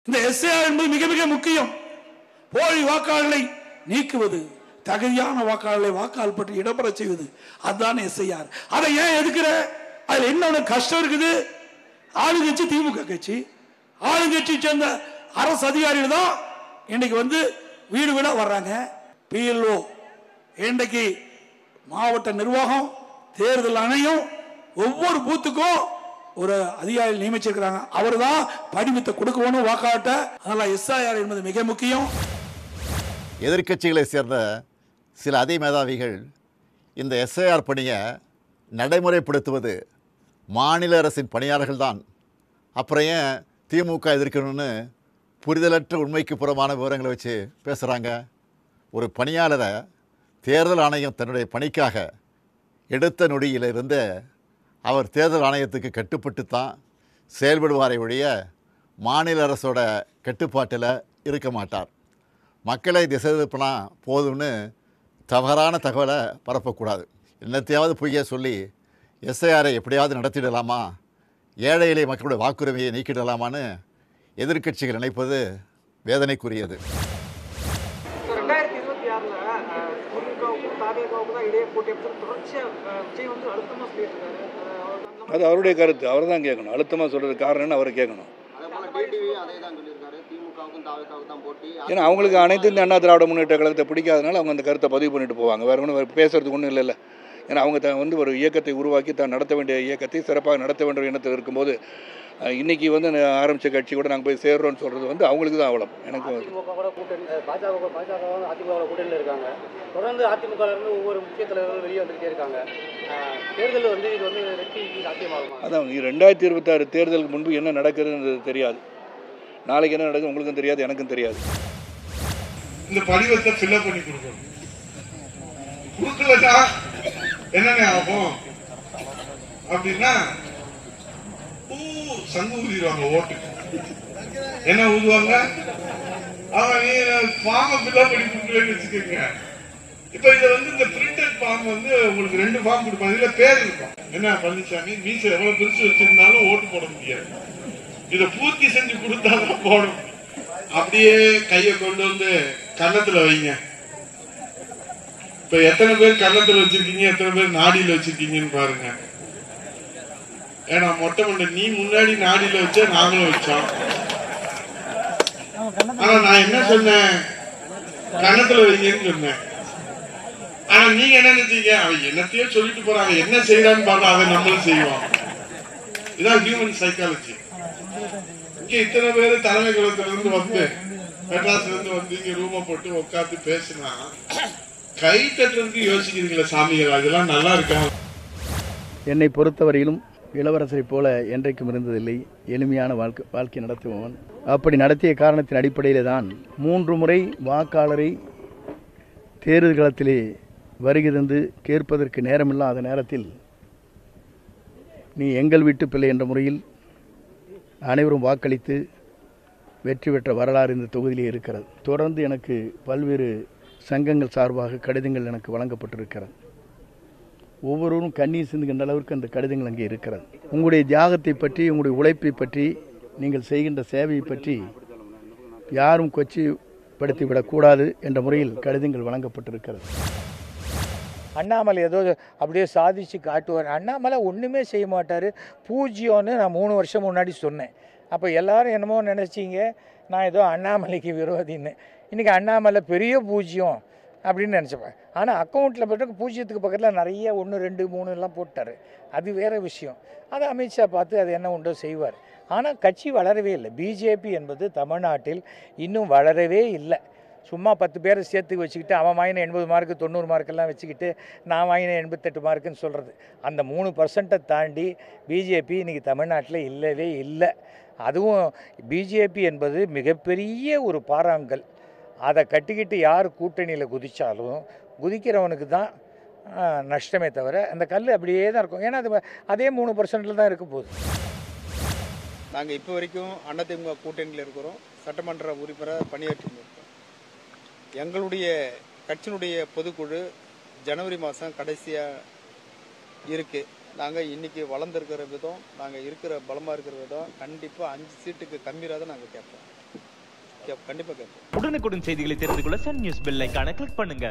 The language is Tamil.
இந்த எஸ்ஐஆர் என்பது மிக மிக முக்கியம். போலி வாக்காளர்களை நீக்குவது, தகுதியான வாக்காளர்களை வாக்காளர் பற்றி இடம்பெற செய்வது, அதுதான் எஸ்ஐஆர். அதை ஏன் எதுக்குற? அதுல என்ன கஷ்டம் இருக்குது? ஆளுங்கட்சி திமுக கட்சி, ஆளுங்கட்சி சேர்ந்த அரசு அதிகாரிகள் தான் இன்னைக்கு வீடு வீடா வர்றாங்க. பிஎல்ஓ இன்றைக்கு மாவட்ட நிர்வாகம், தேர்தல் ஆணையம் ஒவ்வொரு பூத்துக்கும் ஒரு அதிகாரி நியமிச்சிருக்கிறாங்க. அவர் தான் படிவத்தை கொடுக்கணும் வாக்காளர்ட்ட. அதனால எஸ்ஐஆர் என்பது மிக முக்கியம். எதிர்க்கட்சிகளை சேர்ந்த சில அதி மேதாவிகள் இந்த எஸ்ஐஆர் பணியை நடைமுறைப்படுத்துவது மாநில அரசின் பணியாளர்கள் தான், அப்புறம் ஏன் திமுக எதிர்க்கணும்னு புரிதலற்ற உண்மைக்கு புறமான விவரங்களை வச்சு பேசுகிறாங்க. ஒரு பணியாளரை தேர்தல் ஆணையம் தன்னுடைய பணிக்காக எடுத்த நொடியிலிருந்து அவர் தேர்தல் ஆணையத்துக்கு கட்டுப்பட்டு தான் செயல்படுவாரை ஒழிய மாநில அரசோட கட்டுப்பாட்டில் இருக்க மாட்டார். மக்களை திசை திருப்பினா போதும்னு தவறான தகவலை பரப்பக்கூடாது. என்னத்தையாவது பொய்ய சொல்லி எஸ்ஐஆரை எப்படியாவது நடத்திடலாமா, ஏழை எளிய மக்களுடைய வாக்குரிமையை நீக்கிடலாமான்னு எதிர்க்கட்சிகள் நினைப்பது வேதனைக்குரியது. அது அவருடைய கருத்து, அவர் தான் கேட்கணும். அழுத்தமாக சொல்கிறது காரணம்னு அவரை கேட்கணும். ஏன்னா அவங்களுக்கு அனைத்து இந்த அண்ணா திராவிட முன்னேற்ற கழகத்தை பிடிக்காதனால அவங்க அந்த கருத்தை பதிவு பண்ணிட்டு போவாங்க. வேறு ஒன்றும் பேசுறதுக்கு ஒன்றும் இல்லைல்ல. ஏன்னா அவங்க ஒரு இயக்கத்தை உருவாக்கி தான் நடத்த வேண்டிய இயக்கத்தை சிறப்பாக நடத்த வேண்டிய எண்ணத்தில் இருக்கும்போது இன்றைக்கி ஆரம்பித்த கட்சி கூட நாங்கள் போய் சேர்றோன்னு சொல்கிறது அவங்களுக்கு தான் அவலம். எனக்கு பாஜக கூட்டணியில் இருக்காங்க. தொடர்ந்து அதிமுகலேருந்து ஒவ்வொரு முக்கிய தலைவர்களும் வெளியே வந்துகிட்டே இருக்காங்க. தேர்தல் இது வெற்றி சாத்தியமாகும். அதான் 2026 தேர்தலுக்கு முன்பு என்ன நடக்குதுன்றது தெரியாது. நாளைக்கு என்ன நடக்குது உங்களுக்கும் தெரியாது, எனக்கும் தெரியாது. இந்த படிவத்தை ஃபில்அப் பண்ணி கொடுக்கணும். கொடுக்கலட்டா என்னங்க ஆகும் அப்படின்னா சங்கு ஊதிடுவாங்க. ஓட்டு என்ன ஊதுவாங்க? அவன் ஃபார்ம் ஃபில்அப் பண்ணி கொடுக்கலன்னு வச்சுக்கோங்க. இப்ப இதை இந்த பிரிண்டட் ஃபார்ம் உங்களுக்கு 2 ஃபார்ம் கொடுப்பாங்க. இதுல பேர் இருக்கும். என்ன பழனிசாமி மீச எவ்வளவு பெருசு வச்சிருந்தாலும் ஓட்டு போட முடியாது. இதை பூர்த்தி செஞ்சு கொடுத்தாதான் போடணும். அப்படியே கையை கொண்டு கன்னத்துல வைங்க. இப்ப எத்தனை பேர் கன்னத்துல வச்சிருக்கீங்க, எத்தனை பேர் நாடியில வச்சிருக்கீங்கன்னு பாருங்க. ஏன்னா மொட்டை மண்டை நீ முன்னாடி நாடியில வச்ச, நாங்களும் வச்சோம். ஆனா நான் என்ன சொன்னேன்? கன்னத்துல வைங்கன்னு சொன்னேன். ஆனா நீங்க என்ன நினைச்சீங்க? அவன் என்னத்தையோ சொல்லிட்டு போறாங்க, என்ன செய்யறான்னு பார்த்தா அதை நம்மளும் செய்வோம். இதான் ஹியூமன் சைக்காலஜி. இங்க இத்தனை பேர் தலைமை கழகத்துல இருந்து மெட்ராஸ்ல இருந்து இங்க ரூமை போட்டு உட்காந்து பேசினா கை தட்டுறதுக்கு யோசிக்கிறீங்களா சாமிகள்? அதெல்லாம் நல்லா இருக்கா? என்னை பொறுத்தவரையிலும் இளவரசரை போல என்றைக்கும் இருந்ததில்லை. எளிமையான வாழ்க்கை நடத்துபவன். அப்படி நடத்திய காரணத்தின் அடிப்படையில் தான் 3 முறை வாக்காளரை தேர்தல் களத்திலே வருகை தந்து கேட்பதற்கு நேரமில்லாத நேரத்தில் நீ எங்கள் வீட்டு பிள்ளை என்ற முறையில் அனைவரும் வாக்களித்து வெற்றி பெற்ற வரலாறு இந்த தொகுதியிலே இருக்கிறது. தொடர்ந்து எனக்கு பல்வேறு சங்கங்கள் சார்பாக கடிதங்கள் எனக்கு வழங்கப்பட்டிருக்கிறது. ஒவ்வொருவரும் கண்ணீர் சிந்துகின்ற அளவிற்கு அந்த கடிதங்கள் அங்கே இருக்கிறது. உங்களுடைய தியாகத்தை பற்றி, உங்களுடைய உழைப்பை பற்றி, நீங்கள் செய்கின்ற சேவையை பற்றி யாரும் கொச்சைப்படுத்திவிடக்கூடாது என்ற முறையில் கடிதங்கள் வழங்கப்பட்டிருக்கிறது. அண்ணாமலை ஏதோ அப்படியே சாதிச்சு காட்டுவார். அண்ணாமலை ஒன்றுமே செய்ய மாட்டார், பூஜ்யம்னு நான் 3 வருஷம் முன்னாடி சொன்னேன். அப்போ எல்லாரும் என்னமோ நினச்சிங்க நான் ஏதோ அண்ணாமலைக்கு விரோதின்னு. இன்றைக்கி அண்ணாமலை பெரிய பூஜ்யம் அப்படின்னு நினச்சப்பேன். ஆனால் அக்கௌண்ட்டில் போட்டு பூஜ்ஜியத்துக்கு பக்கத்தில் நிறைய 1, 2, 3 எல்லாம் போட்டார். அது வேறு விஷயம். அதை அமித்ஷா பார்த்து அது என்ன உண்டோ செய்வார். ஆனால் கட்சி வளரவே இல்லை. பிஜேபி என்பது தமிழ்நாட்டில் இன்னும் வளரவே இல்லை. சும்மா 10 பேரை சேர்த்து வச்சுக்கிட்டு அவன் வாங்கின 80 மார்க்கு 90 மார்க்கெல்லாம் வச்சுக்கிட்டு நான் வாங்கின 88 மார்க்குன்னு சொல்கிறது. அந்த 3% தாண்டி பிஜேபி இன்றைக்கி தமிழ்நாட்டில் இல்லவே இல்லை. அதுவும் பிஜேபி என்பது மிகப்பெரிய ஒரு பாறாங்கல். அதை கட்டிக்கிட்டு யார் கூட்டணியில் குதித்தாலும் குதிக்கிறவனுக்கு தான் நஷ்டமே தவிர அந்த கல் அப்படியே தான் இருக்கும். ஏன்னா அது அதே 3% தான் இருக்க போகுது. நாங்கள் இப்போ வரைக்கும் அதிமுக கூட்டணியில் இருக்கிறோம். சட்டமன்ற உறுப்பினர் பணியாற்றி இருக்கோம். எங்களுடைய கட்சியினுடைய பொதுக்குழு ஜனவரி மாதம் கடைசியாக இருக்குது. நாங்கள் இன்றைக்கி வளர்ந்துருக்கிற விதம், நாங்கள் இருக்கிற பலமாக இருக்கிற விதம் கண்டிப்பாக 5 சீட்டுக்கு கம்மியாக தான் நாங்கள் கேட்போம். கண்டிப்பாக கேட்போம். உடனுக்குடன் செய்திகளை தெரிந்து கொள்ள சன் நியூஸ் பெல் ஐகானை கிளிக் பண்ணுங்க.